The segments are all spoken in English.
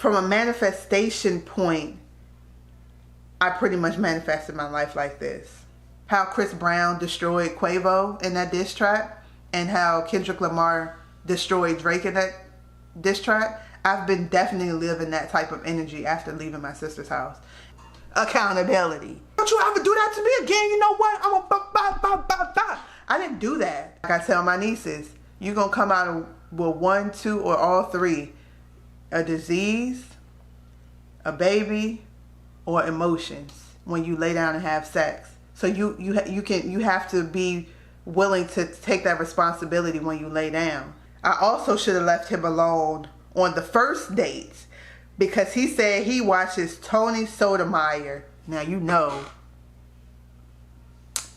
from a manifestation point, I pretty much manifested my life like this. How Chris Brown destroyed Quavo in that diss track, and how Kendrick Lamar destroyed Drake in that diss track. I've been definitely living that type of energy after leaving my sister's house. Accountability. Don't you ever do that to me again? You know what? I'm a I didn't do that. Like I tell my nieces, you're gonna come out with one, two, or all three: a disease, a baby, or emotions when you lay down and have sex. So you have to be willing to take that responsibility when you lay down. I also should have left him alone on the first date, because he said he watches Tony Sotomayor. Now you know.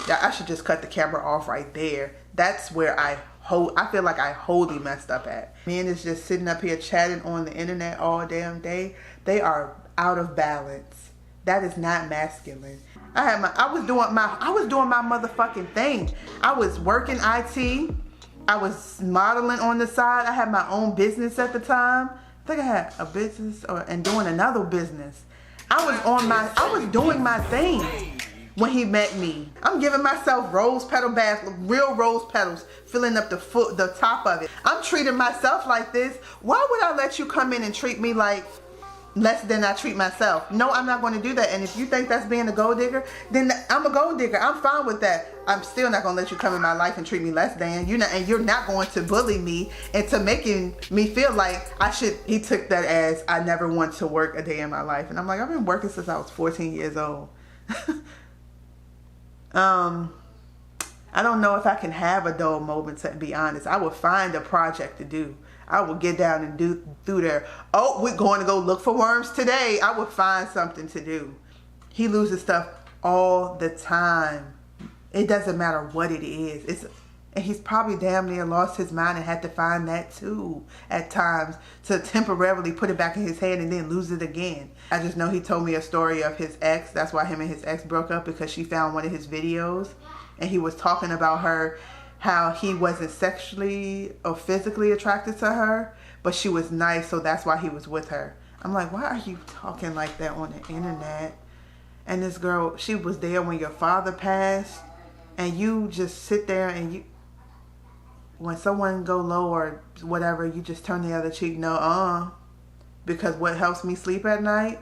Yeah, I should just cut the camera off right there. That's where I feel like I wholly messed up at. Men is just sitting up here chatting on the internet all damn day. They are out of balance. That is not masculine. I was doing my motherfucking thing. I was working IT. I was modeling on the side. I had my own business at the time. I think I had a business and doing another business. I was doing my thing when he met me. I'm giving myself rose petal baths, real rose petals, filling up the top of it. I'm treating myself like this. Why would I let you come in and treat me like less than I treat myself? No, I'm not going to do that. And if you think that's being a gold digger, then I'm a gold digger. I'm fine with that. I'm still not going to let you come in my life and treat me less than. You're not going to bully me into making me feel like I should. He took that as I never want to work a day in my life. And I'm like, I've been working since I was 14 years old. I don't know if I can have a dull moment, to be honest. I would find a project to do. I would get down and do through there. Oh, we're going to go look for worms today. I would find something to do. He loses stuff all the time. It doesn't matter what it is. And he's probably damn near lost his mind and had to find that too at times to temporarily put it back in his head and then lose it again. I just know he told me a story of his ex. That's why him and his ex broke up, because she found one of his videos and he was talking about her, how he wasn't sexually or physically attracted to her, but she was nice, so that's why he was with her. I'm like, why are you talking like that on the internet? And this girl, she was there when your father passed, and you just sit there and when someone go low or whatever, you just turn the other cheek. No, because what helps me sleep at night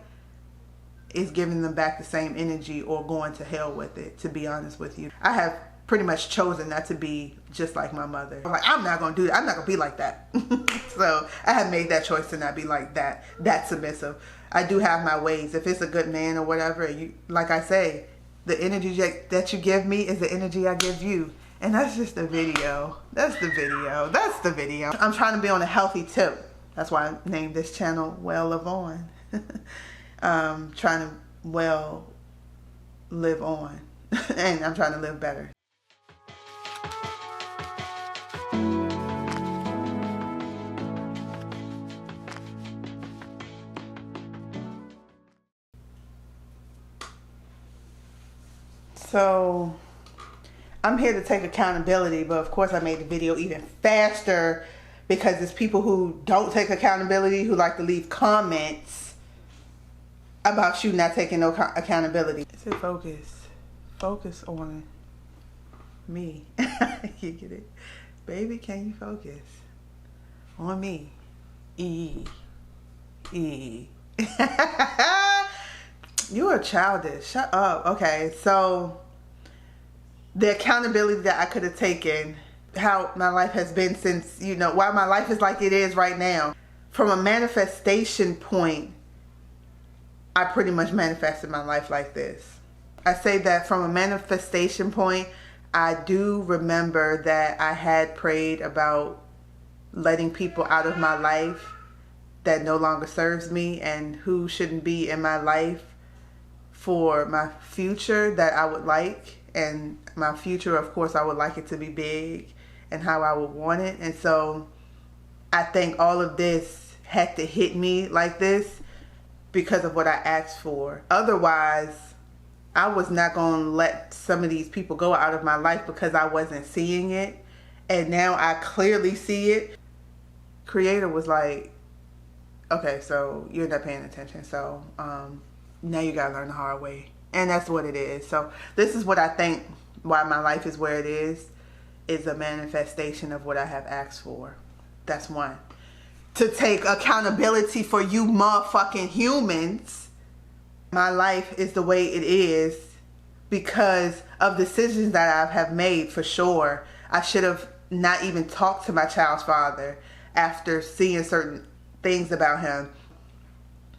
is giving them back the same energy or going to hell with it, to be honest with you. I have pretty much chosen not to be just like my mother. I'm like, I'm not going to do that. I'm not going to be like that. So I have made that choice to not be like that submissive. I do have my ways. If it's a good man or whatever, like I say, the energy that you give me is the energy I give you. And that's just the video. That's the video. That's the video. I'm trying to be on a healthy tip. That's why I named this channel Well Live On. Trying to live on. And I'm trying to live better. So I'm here to take accountability, but of course I made the video even faster because there's people who don't take accountability, who like to leave comments about you not taking no accountability. I said focus on me. You get it? Baby, can you focus on me? You are childish. Shut up. Okay, so the accountability that I could have taken, how my life has been since, why my life is like it is right now. From a manifestation point, I pretty much manifested my life like this. I say that from a manifestation point, I do remember that I had prayed about letting people out of my life that no longer serves me and who shouldn't be in my life for my future that I would like. And my future, of course, I would like it to be big and how I would want it. And so I think all of this had to hit me like this because of what I asked for. Otherwise, I was not going to let some of these people go out of my life because I wasn't seeing it. And now I clearly see it. Creator was like, Okay, so you're not paying attention. So now you gotta learn the hard way. And that's what it is. So this is what I think why my life is where it is a manifestation of what I have asked for. That's one. To take accountability for you motherfucking humans. My life is the way it is because of decisions that I have made, for sure. I should have not even talked to my child's father after seeing certain things about him.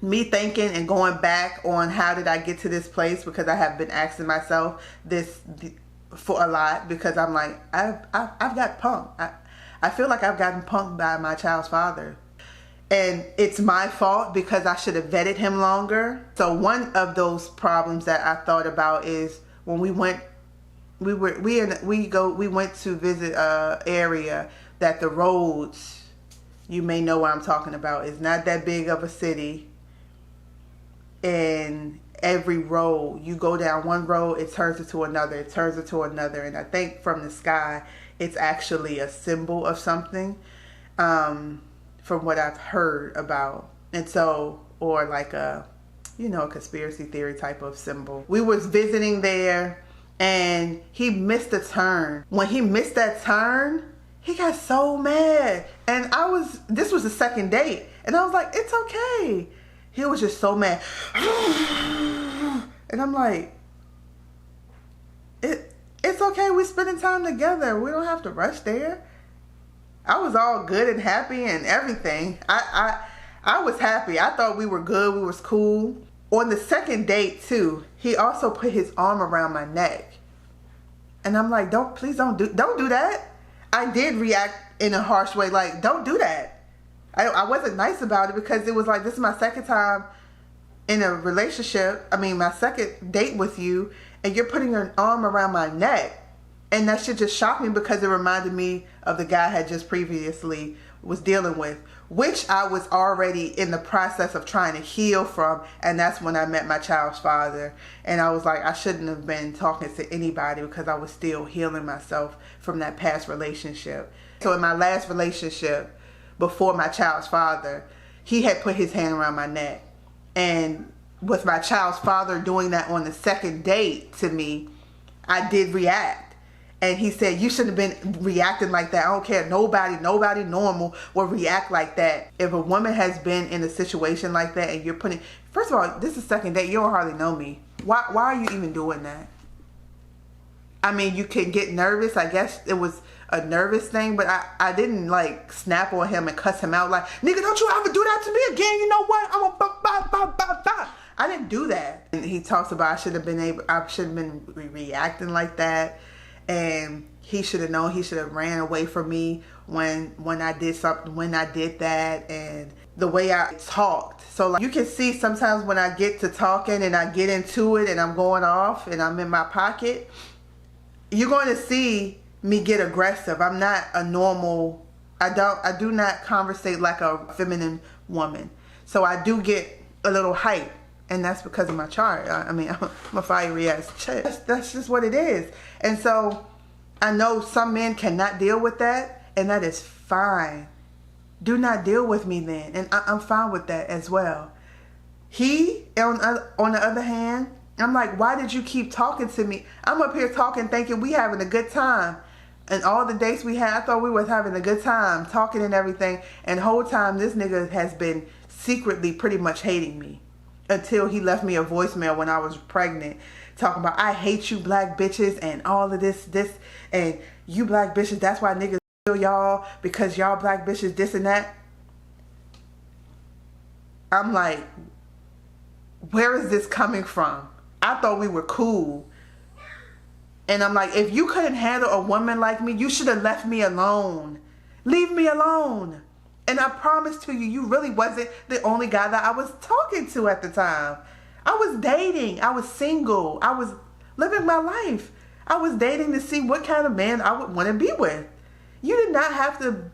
Me thinking and going back on how did I get to this place, because I have been asking myself this for a lot, because I'm like, I've got punked. I feel like I've gotten punked by my child's father. And it's my fault because I should have vetted him longer. So one of those problems that I thought about is when we went to visit a area that the roads, you may know what I'm talking about, is not that big of a city. And every road, you go down one road, it turns into another, it turns into another. And I think from the sky, it's actually a symbol of something, from what I've heard about. And so, or like a, a conspiracy theory type of symbol. We was visiting there and he missed a turn. When he missed that turn, he got so mad. And this was the second date. And I was like, it's okay. He was just so mad. And I'm like, it's okay. We're spending time together. We don't have to rush there. I was all good and happy and everything. I was happy. I thought we were good. We was cool. On the second date too, he also put his arm around my neck. And I'm like, please don't do that. I did react in a harsh way, like, don't do that. I wasn't nice about it because it was like, this is my second time in a relationship. I mean, my second date with you, and you're putting your arm around my neck. And that shit just shocked me because it reminded me of the guy I had just previously was dealing with, which I was already in the process of trying to heal from. And that's when I met my child's father. And I was like, I shouldn't have been talking to anybody because I was still healing myself from that past relationship. So in my last relationship, before my child's father, he had put his hand around my neck. And with my child's father doing that on the second date to me, I did react. And he said, you shouldn't have been reacting like that. I don't care. Nobody normal will react like that. If a woman has been in a situation like that and you're putting... First of all, this is second date. You don't hardly know me. Why are you even doing that? I mean, you can get nervous. I guess it was a nervous thing. But I didn't like snap on him and cuss him out like, nigga, don't you ever do that to me again. You know what? I'm a I didn't do that. And he talks about I should have been reacting like that. And he should have known. He should have ran away from me when I did something, when I did that, and the way I talked. So like, you can see sometimes when I get to talking and I get into it and I'm going off and I'm in my pocket, you're going to see me get aggressive. I'm not a normal, I do not conversate like a feminine woman. So I do get a little hype. And that's because of my chart. I mean, I'm a fiery ass chick. That's just what it is. And so I know some men cannot deal with that. And that is fine. Do not deal with me then. And I'm fine with that as well. He, on the other hand, I'm like, why did you keep talking to me? I'm up here talking, thinking we having a good time. And all the dates we had, I thought we was having a good time, talking and everything. And the whole time, this nigga has been secretly pretty much hating me. Until he left me a voicemail when I was pregnant, talking about, I hate you black bitches and all of this, and you black bitches, that's why niggas kill y'all, because y'all black bitches, this and that. I'm like, where is this coming from? I thought we were cool. And I'm like, if you couldn't handle a woman like me, you should have left me alone. Leave me alone. And I promise to you, you really wasn't the only guy that I was talking to at the time. I was dating. I was single. I was living my life. I was dating to see what kind of man I would want to be with. You did not have to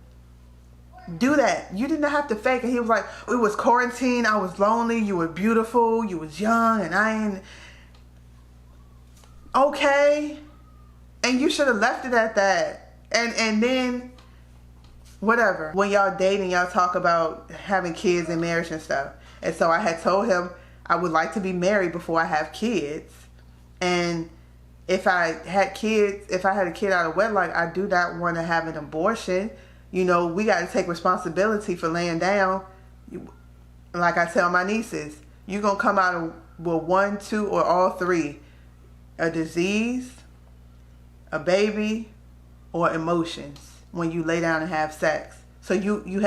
do that. You did not have to fake it. He was like, it was quarantine. I was lonely. You were beautiful. You was young. And I ain't... Okay. And you should have left it at that. And then... whatever. When y'all dating, y'all talk about having kids and marriage and stuff. And so I had told him I would like to be married before I have kids. And if I had a kid out of wedlock, I do not want to have an abortion. You know, we got to take responsibility for laying down. Like I tell my nieces, you're going to come out with 1, 2, or all 3. A disease, a baby, or emotions when you lay down and have sex. So you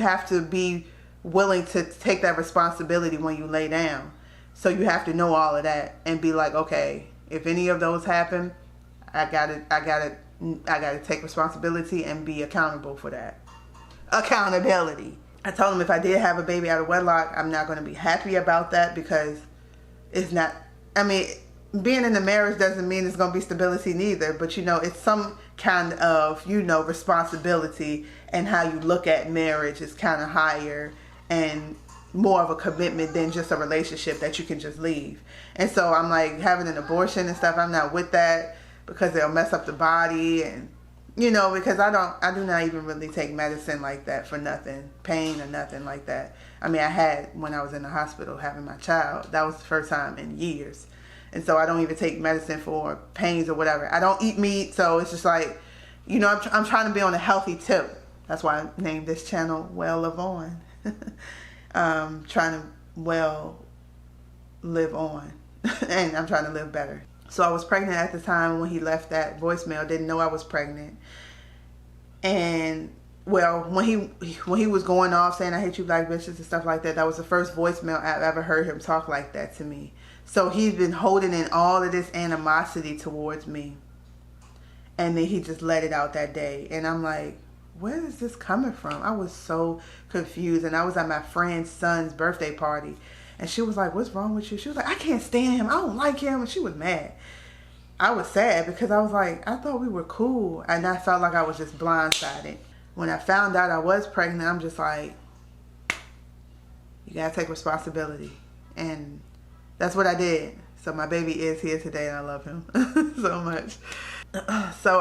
have to be willing to take that responsibility when you lay down. So you have to know all of that and be like, okay, if any of those happen, I gotta take responsibility and be accountable for that. Accountability. I told him if I did have a baby out of wedlock, I'm not going to be happy about that, because it's not, I mean, being in a marriage doesn't mean it's going to be stability neither, but you know, it's some kind of, you know, responsibility, and how you look at marriage is kind of higher and more of a commitment than just a relationship that you can just leave. And so I'm like, having an abortion and stuff, I'm not with that, because they'll mess up the body, and you know, because I do not even really take medicine like that for nothing, pain or nothing like that. I mean, I had when I was in the hospital having my child. That was the first time in years. And so I don't even take medicine for pains or whatever. I don't eat meat, so it's just like, you know, I'm trying to be on a healthy tip. That's why I named this channel Well Live On. Trying to live on. And I'm trying to live better. So I was pregnant at the time when he left that voicemail. Didn't know I was pregnant. And well, when he was going off saying I hate you black bitches and stuff like that, that was the first voicemail I've ever heard him talk like that to me. So he's been holding in all of this animosity towards me. And then he just let it out that day. And I'm like, where is this coming from? I was so confused. And I was at my friend's son's birthday party. And she was like, what's wrong with you? She was like, I can't stand him. I don't like him. And she was mad. I was sad because I was like, I thought we were cool. And I felt like I was just blindsided. When I found out I was pregnant, I'm just like, you got to take responsibility. And that's what I did. So my baby is here today and I love him so much. So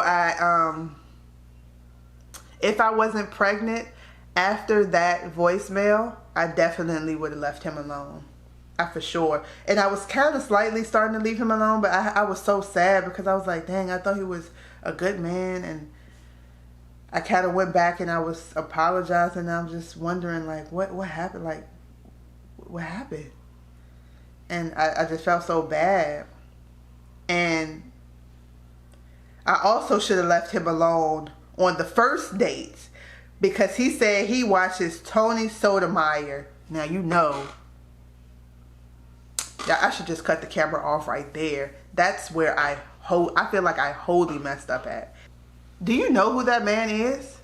if I wasn't pregnant after that voicemail, I definitely would have left him alone. For sure. And I was kind of slightly starting to leave him alone, but I was so sad because I was like, dang, I thought he was a good man. And I kind of went back and I was apologizing. And I'm just wondering, like, what happened? Like, what happened? And I just felt so bad. And I also should have left him alone on the first date, because he said he watches Tony Sotomayor. Now, you know, I should just cut the camera off right there. That's where I feel like I wholly messed up at. Do you know who that man is?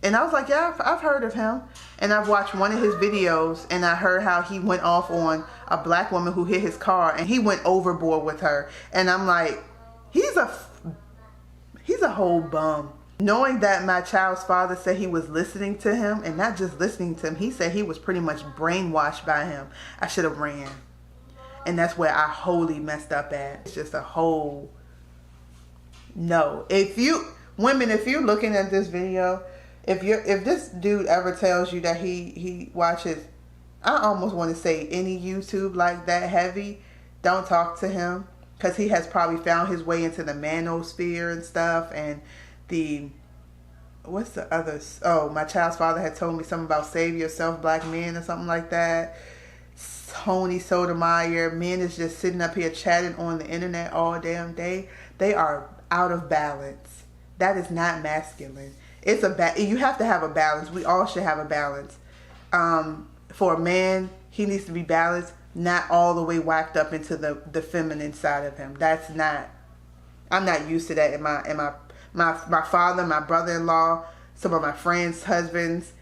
And I was like, yeah, I've heard of him. And I've watched one of his videos, and I heard how he went off on a black woman who hit his car, and he went overboard with her. And I'm like, he's a whole bum. Knowing that my child's father said he was listening to him, and not just listening to him, he said he was pretty much brainwashed by him. I should have ran. And that's where I wholly messed up at. It's just a whole no. If you're looking at this video, if this dude ever tells you that he watches, I almost want to say any YouTube like that heavy, don't talk to him, because he has probably found his way into the manosphere and stuff. And what's the others? Oh, my child's father had told me something about Save Yourself, Black Men, or something like that. Tony Sotomayor. Men is just sitting up here chatting on the internet all damn day. They are out of balance. That is not masculine. You have to have a balance. We all should have a balance. For a man, he needs to be balanced, not all the way whacked up into the feminine side of him. I'm not used to that in my father, my brother-in-law, some of my friends' husbands,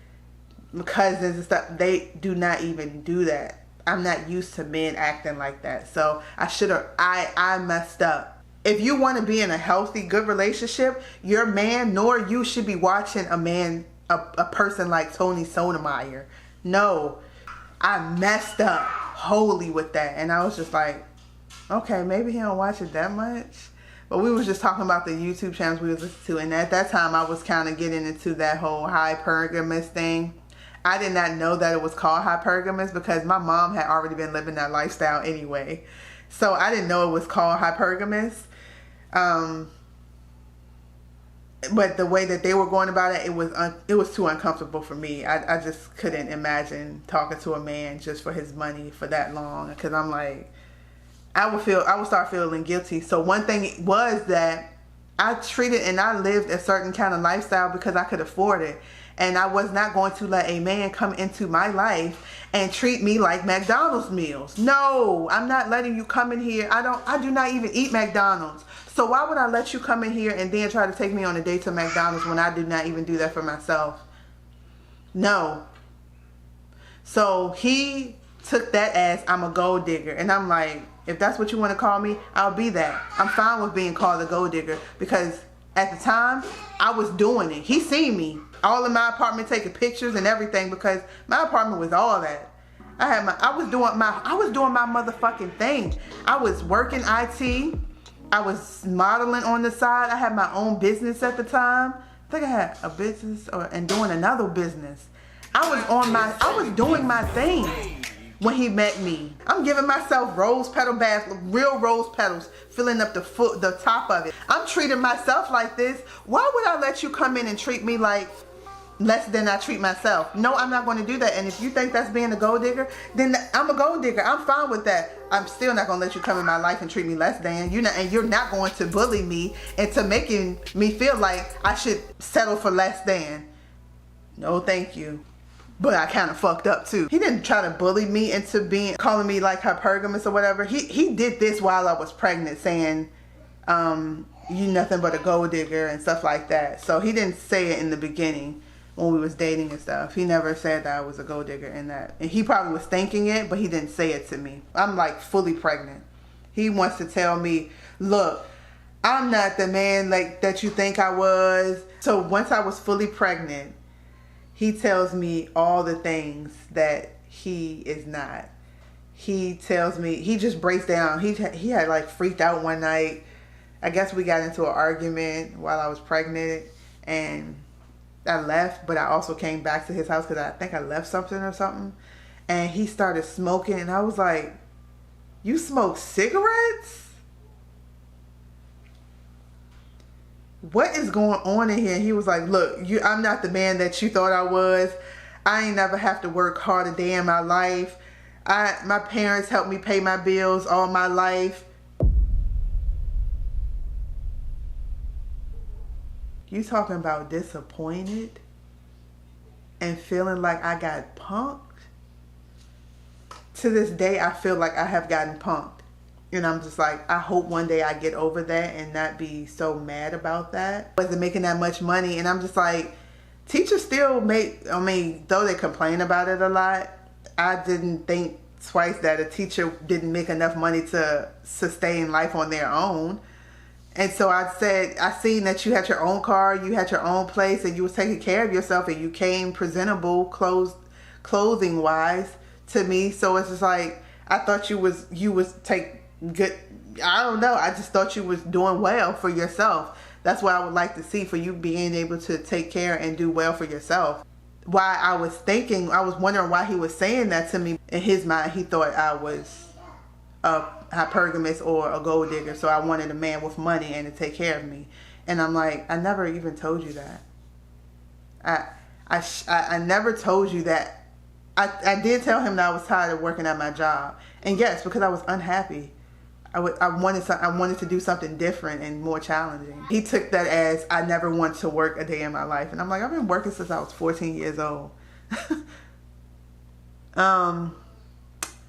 cousins and stuff. They do not even do that. I'm not used to men acting like that. So I messed up. If you want to be in a healthy, good relationship, your man nor you should be watching a person like Tony Sotomayor. No, I messed up wholly with that. And I was just like, okay, maybe he don't watch it that much. But we was just talking about the YouTube channels we was listening to, and at that time I was kind of getting into that whole hypergamous thing. I did not know that it was called hypergamous because my mom had already been living that lifestyle anyway. So I didn't know it was called hypergamous. But the way that they were going about it, it was too uncomfortable for me. I just couldn't imagine talking to a man just for his money for that long, because I'm like, I would start feeling guilty. So one thing was that I treated and I lived a certain kind of lifestyle because I could afford it. And I was not going to let a man come into my life and treat me like McDonald's meals. No, I'm not letting you come in here. I do not even eat McDonald's. So why would I let you come in here and then try to take me on a date to McDonald's when I do not even do that for myself? No. So he took that as I'm a gold digger. And I'm like, if that's what you want to call me, I'll be that. I'm fine with being called a gold digger because at the time I was doing it. He seen me all in my apartment taking pictures and everything because my apartment was all that. I was doing my motherfucking thing. I was working IT. I was modeling on the side. I had my own business at the time. I think I had a business and doing another business. I was doing my thing when he met me. I'm giving myself rose petal baths, real rose petals, filling up the top of it. I'm treating myself like this. Why would I let you come in and treat me like less than I treat myself? No, I'm not going to do that. And if you think that's being a gold digger, then I'm a gold digger. I'm fine with that. I'm still not going to let you come in my life and treat me less than. You're not going to bully me into making me feel like I should settle for less than. No, thank you. But I kind of fucked up too. He didn't try to bully me into calling me like hypergamous or whatever. He did this while I was pregnant, saying, you nothing but a gold digger and stuff like that. So he didn't say it in the beginning when we was dating and stuff. He never said that I was a gold digger in that. And he probably was thinking it, but he didn't say it to me. I'm like fully pregnant. He wants to tell me, look, I'm not the man like that you think I was. So once I was fully pregnant, he tells me all the things that he is not. He tells me, he just breaks down. He had like freaked out one night. I guess we got into an argument while I was pregnant and I left, but I also came back to his house because I think I left something or something. And he started smoking and I was like, you smoke cigarettes? What is going on in here? And he was like, look, I'm not the man that you thought I was. I ain't never have to work hard a day in my life. My parents helped me pay my bills all my life. You talking about disappointed and feeling like I got punked? To this day, I feel like I have gotten punked. And I'm just like, I hope one day I get over that and not be so mad about that. Wasn't making that much money. And I'm just like, teachers still though they complain about it a lot, I didn't think twice that a teacher didn't make enough money to sustain life on their own. And so I said, I seen that you had your own car, you had your own place, and you was taking care of yourself, and you came presentable, clothing wise to me. So it's just like, I thought you was take good. I don't know. I just thought you was doing well for yourself. That's what I would like to see, for you being able to take care and do well for yourself. Why I was wondering why he was saying that to me. In his mind, he thought I was a hypergamous or a gold digger, so I wanted a man with money and to take care of me. And I'm like, I never even told you that. I never told you that. I did tell him that I was tired of working at my job, and yes, because I was unhappy. I wanted to do something different and more challenging. He took that as I never want to work a day in my life, and I'm like, I've been working since I was 14 years old.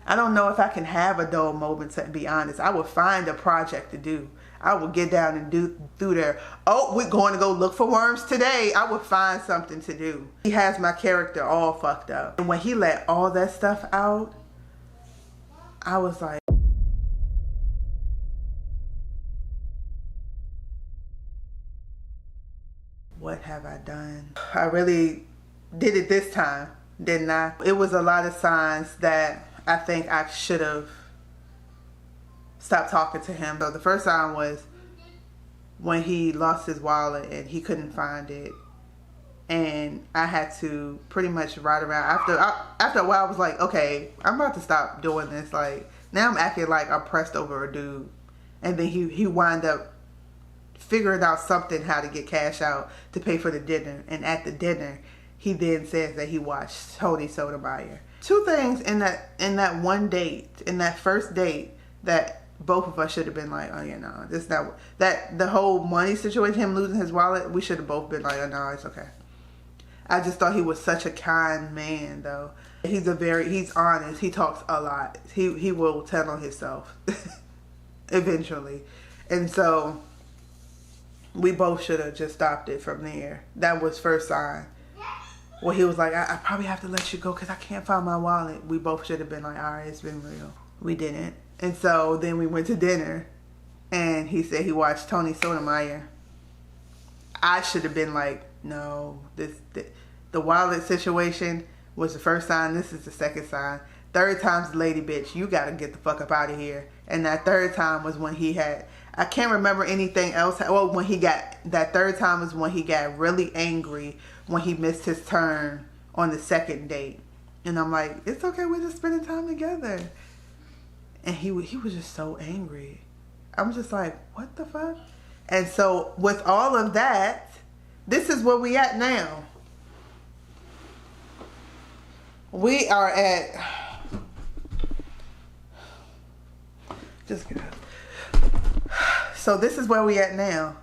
I don't know if I can have a dull moment, to be honest. I would find a project to do. I would get down and do through there. Oh, we're going to go look for worms today. I would find something to do. He has my character all fucked up. And when he let all that stuff out, I was like, what have I done? I really did it this time, didn't I? It was a lot of signs that I think I should have stopped talking to him. So the first sign was when he lost his wallet and he couldn't find it. And I had to pretty much ride around. After a while, I was like, okay, I'm about to stop doing this. Like, now I'm acting like I'm pressed over a dude. And then he wound up figuring out something how to get cash out to pay for the dinner. And at the dinner, he then says that he watched Tony Sotomayor. Two things in that one date, in that first date, that both of us should have been like, oh yeah, no, this not that the whole money situation, him losing his wallet, we should have both been like, oh no, it's okay. I just thought he was such a kind man, though. He's honest. He talks a lot. He will tell on himself eventually. And so we both should have just stopped it from there. That was first sign. Well, he was like, I probably have to let you go because I can't find my wallet. We both should have been like, all right, it's been real. We didn't. And so then we went to dinner and he said he watched Tony Sotomayor. I should have been like, no, the wallet situation was the first sign. This is the second sign. Third time's the lady bitch. You got to get the fuck up out of here. And that third time was when I can't remember anything else. Well, that third time was when he got really angry when he missed his turn on the second date. And I'm like, it's okay. We're just spending time together. And he was just so angry. I'm just like, what the fuck? And so with all of that, this is where we at now. We are at, just get up. So this is where we at now.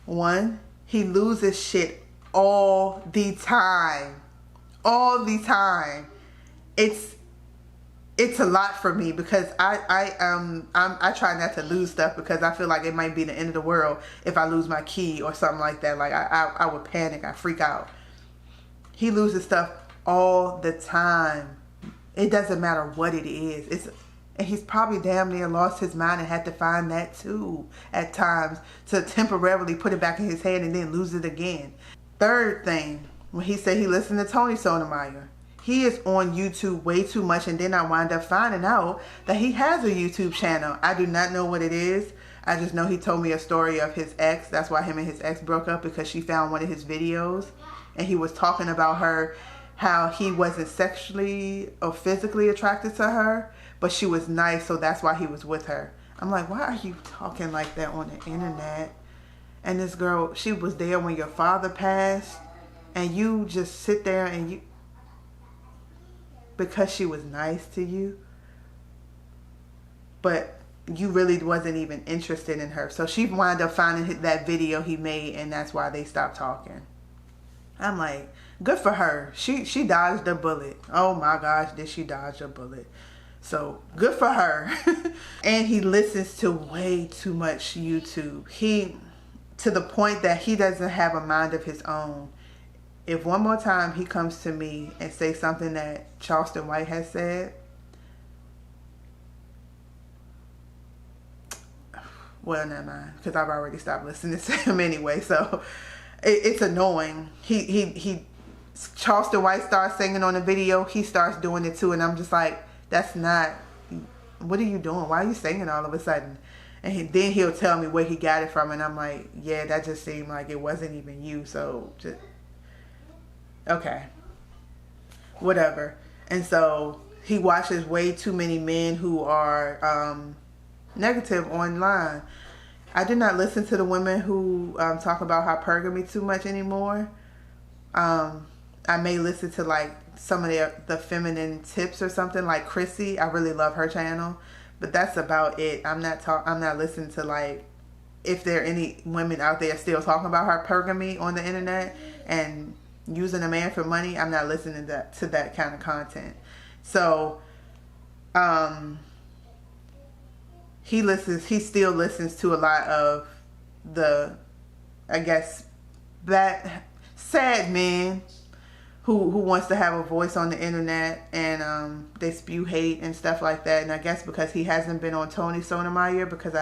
One, he loses shit all the time. All the time. It's a lot for me because I try not to lose stuff because I feel like it might be the end of the world if I lose my key or something like that. Like I would panic. I freak out. He loses stuff all the time. It doesn't matter what it is. And he's probably damn near lost his mind and had to find that too at times to temporarily put it back in his head and then lose it again. Third thing, when he said he listened to Tony Sotomayor. He is on YouTube way too much, and then I wind up finding out that he has a YouTube channel. I do not know what it is. I just know he told me a story of his ex. That's why him and his ex broke up, because she found one of his videos and he was talking about her, how he wasn't sexually or physically attracted to her, but she was nice, so that's why he was with her. I'm like, why are you talking like that on the internet? And this girl, she was there when your father passed, and you just sit there and you, because she was nice to you, but you really wasn't even interested in her. So she wound up finding that video he made, and that's why they stopped talking. I'm like, good for her. She dodged a bullet. Oh my gosh, did she dodge a bullet? So good for her. And he listens to way too much YouTube. To the point that he doesn't have a mind of his own. If one more time he comes to me and say something that Charleston White has said, well, never mind, because I've already stopped listening to him anyway. So it's annoying. Charleston White starts singing on the video. He starts doing it too, and I'm just like, that's not. What are you doing? Why are you singing all of a sudden? And then he'll tell me where he got it from, and I'm like, yeah, that just seemed like it wasn't even you. So just. Okay, whatever. And so he watches way too many men who are negative online. I do not listen to the women who talk about hypergamy too much anymore. I may listen to like some of the feminine tips or something, like Chrissy. I really love her channel, but that's about it. I'm not listening to, like, if there are any women out there still talking about hypergamy on the internet and using a man for money. I'm not listening to that kind of content. So he still listens to a lot of the, I guess, that sad men who wants to have a voice on the internet, and they spew hate and stuff like that. And I guess because he hasn't been on Tony Sotomayor, because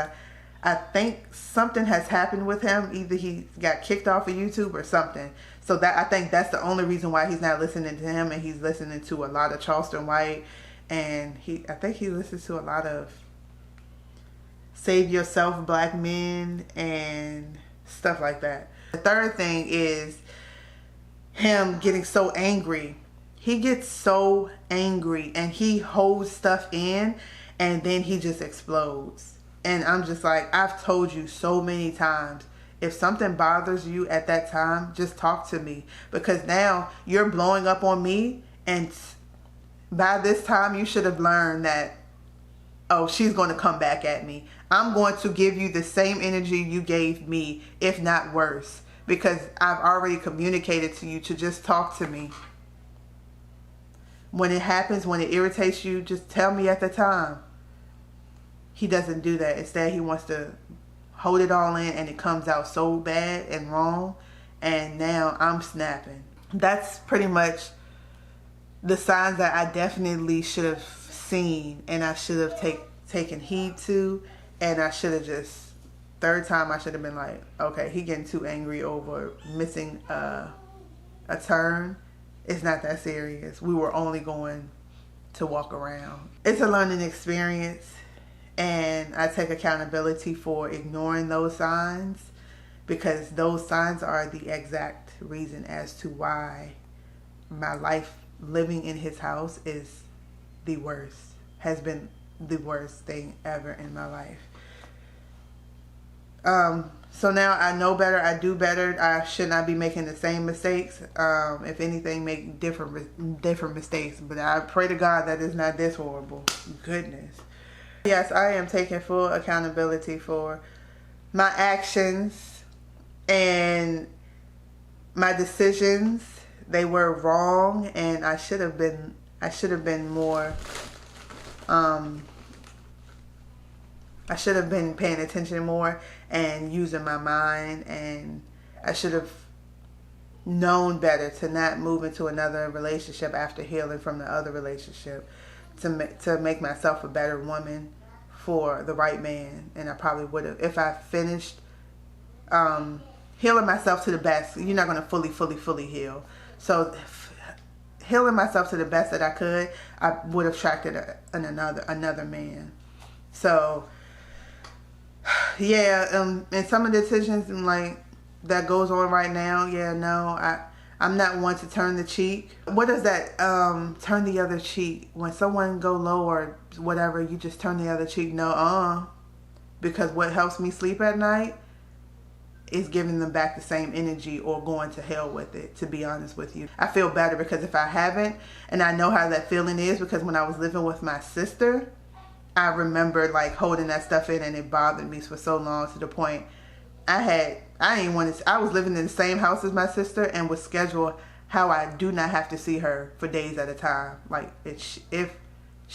I think something has happened with him. Either he got kicked off of YouTube or something. So I think that's the only reason why he's not listening to him, and he's listening to a lot of Charleston White, and I think he listens to a lot of save yourself, black men, and stuff like that. The third thing is him getting so angry. He gets so angry and he holds stuff in and then he just explodes. And I'm just like, I've told you so many times, if something bothers you at that time, just talk to me. Because now you're blowing up on me, and by this time you should have learned that, oh, she's going to come back at me. I'm going to give you the same energy you gave me, if not worse. Because I've already communicated to you to just talk to me. When it happens, when it irritates you, just tell me at the time. He doesn't do that. Instead, he wants to hold it all in, and it comes out so bad and wrong. And now I'm snapping. That's pretty much the signs that I definitely should have seen, and I should have taken heed to, and I should have just, third time I should have been like, okay, he getting too angry over missing a turn. It's not that serious. We were only going to walk around. It's a learning experience, and I take accountability for ignoring those signs, because those signs are the exact reason as to why my life living in his house is the worst, has been the worst thing ever in my life. So now I know better, I do better. I should not be making the same mistakes. If anything, make different mistakes. But I pray to God that it's not this horrible. Goodness. Yes, I am taking full accountability for my actions and my decisions. They were wrong, and I should have been more. I should have been paying attention more and using my mind, and I should have known better to not move into another relationship after healing from the other relationship, to make myself a better woman for the right man. And I probably would have, if I finished healing myself to the best. You're not going to fully heal. So healing myself to the best that I could, I would have attracted another man. So yeah, and some of the decisions like that goes on right now, I'm not one to turn the cheek. What does that turn the other cheek? When someone go low or whatever, you just turn the other cheek? No, because what helps me sleep at night is giving them back the same energy or going to hell with it, to be honest with you. I feel better because if I haven't, and I know how that feeling is, because when I was living with my sister, I remember like holding that stuff in, and it bothered me for so long, to the point I was living in the same house as my sister and would schedule how I do not have to see her for days at a time. Like if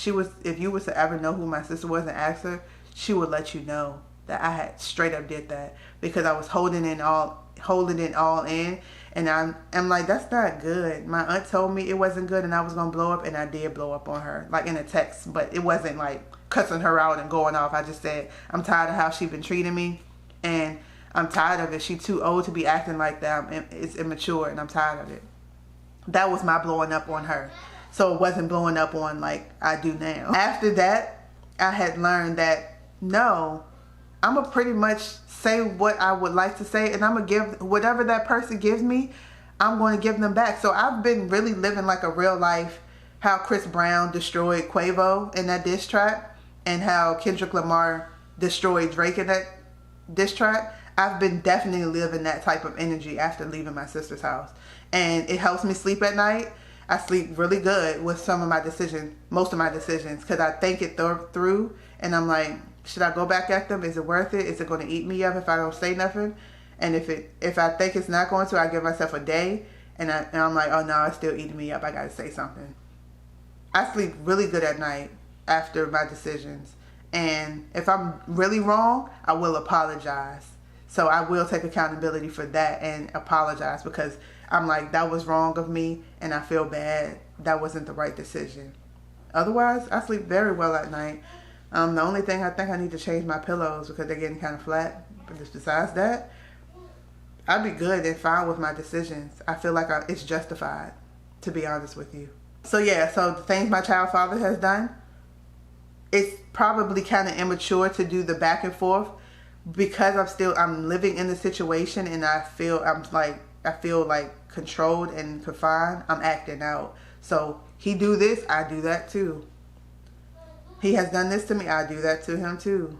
you was to ever know who my sister was and ask her, she would let you know that I had straight up did that, because I was holding it all in, and I'm like, that's not good. My aunt told me it wasn't good and I was gonna blow up, and I did blow up on her, like in a text, but it wasn't like cussing her out and going off. I just said, I'm tired of how she been treating me, and I'm tired of it. She too old to be acting like that. It's immature, and I'm tired of it. That was my blowing up on her. So it wasn't blowing up on like I do now. After that, I had learned that no, I'm going to pretty much say what I would like to say, and I'm going to give whatever that person gives me, I'm going to give them back. So I've been really living like a real life, how Chris Brown destroyed Quavo in that diss track, and how Kendrick Lamar destroyed Drake in that diss track. I've been definitely living that type of energy after leaving my sister's house. And it helps me sleep at night. I sleep really good with some of my decisions, most of my decisions, because I think it through, and I'm like, should I go back at them? Is it worth it? Is it going to eat me up if I don't say nothing? And if I think it's not going to, I give myself a day, and I'm like, oh no, it's still eating me up. I got to say something. I sleep really good at night after my decisions. And if I'm really wrong, I will apologize. So I will take accountability for that and apologize, because I'm like, that was wrong of me and I feel bad. That wasn't the right decision. Otherwise, I sleep very well at night. The only thing I think I need to change my pillows, because they're getting kind of flat. But just besides that, I'd be good and fine with my decisions. I feel like it's justified, to be honest with you. So yeah, so the things my child father has done, it's probably kind of immature to do the back and forth, because I'm living in the situation, and I feel like controlled and confined. I'm acting out. So he do this, I do that too. He has done this to me, I do that to him too.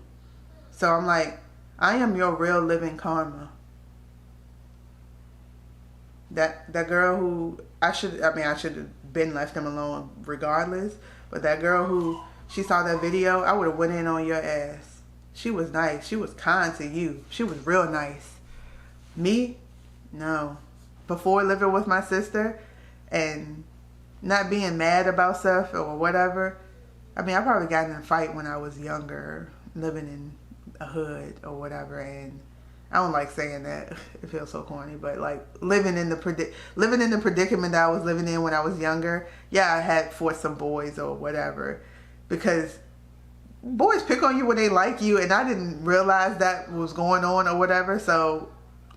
So I'm like, I am your real living karma. That girl who I should have been left him alone regardless. But that girl who, she saw that video, I would have went in on your ass. She was nice. She was kind to you. She was real nice. Me? No. Before living with my sister and not being mad about stuff or whatever. I mean, I probably got in a fight when I was younger, living in a hood or whatever, and I don't like saying that. It feels so corny, but like living in the predicament that I was living in when I was younger. Yeah, I had fought some boys or whatever, because boys pick on you when they like you, and I didn't realize that was going on or whatever. So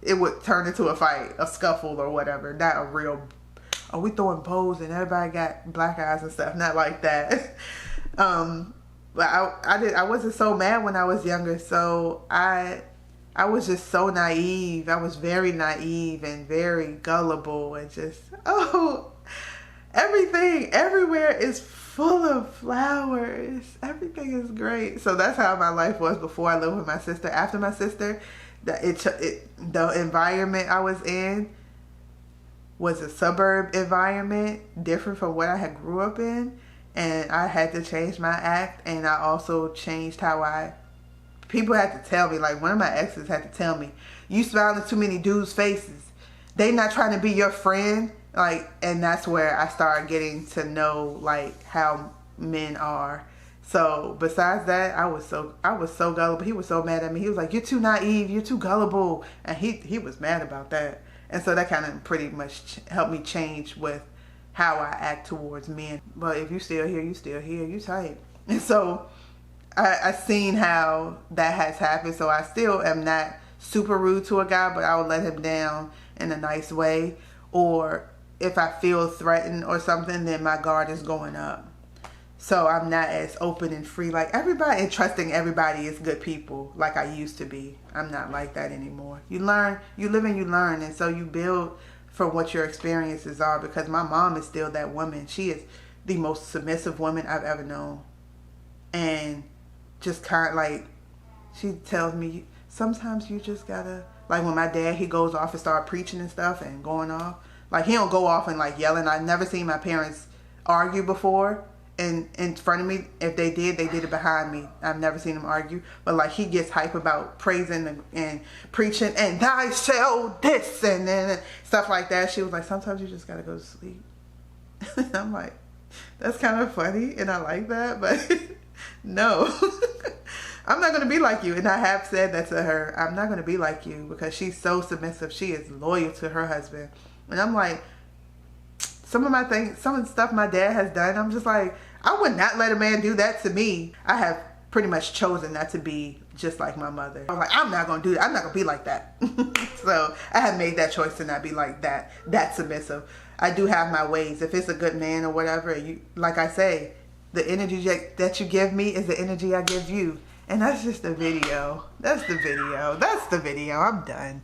it would turn into a fight, a scuffle or whatever. Not a real, oh, we throwing bows and everybody got black eyes and stuff. Not like that. But I wasn't so mad when I was younger. So I was just so naive. I was very naive and very gullible, and just, oh, everything everywhere is full of flowers. Everything is great. So that's how my life was before I lived with my sister. After my sister, the environment I was in was a suburb environment, different from what I had grew up in, and I had to change my act. And I also changed how people had to tell me, like one of my exes had to tell me, you smiling too many dudes' faces. They not trying to be your friend. Like, and that's where I started getting to know like how men are. So besides that, I was so gullible. He was so mad at me. He was like, you're too naive, you're too gullible. And he was mad about that. And so that kind of pretty much helped me change with how I act towards men. But if you still here, you still here, you tight. And so I seen how that has happened. So I still am not super rude to a guy, but I will let him down in a nice way. Or if I feel threatened or something, then my guard is going up. So I'm not as open and free like everybody, and trusting everybody is good people like I used to be. I'm not like that anymore. You learn, you live and you learn, and so you build from what your experiences are. Because my mom is still that woman. She is the most submissive woman I've ever known. And just kind of like, she tells me, sometimes you just gotta, like when my dad, he goes off and start preaching and stuff and going off. Like he don't go off and like yelling. I've never seen my parents argue before in front of me. If they did it behind me. I've never seen them argue. But like he gets hype about praising and preaching, and I shall this and then stuff like that. She was like, sometimes you just gotta go to sleep. I'm like, that's kind of funny and I like that, but no. I'm not going to be like you. And I have said that to her. I'm not going to be like you, because she's so submissive. She is loyal to her husband. And I'm like, some of the stuff my dad has done, I'm just like, I would not let a man do that to me. I have pretty much chosen not to be just like my mother. I'm like, I'm not going to do that. I'm not going to be like that. So I have made that choice to not be like that submissive. I do have my ways. If it's a good man or whatever, you, like I say, the energy that you give me is the energy I give you. And that's just the video. That's the video. I'm done.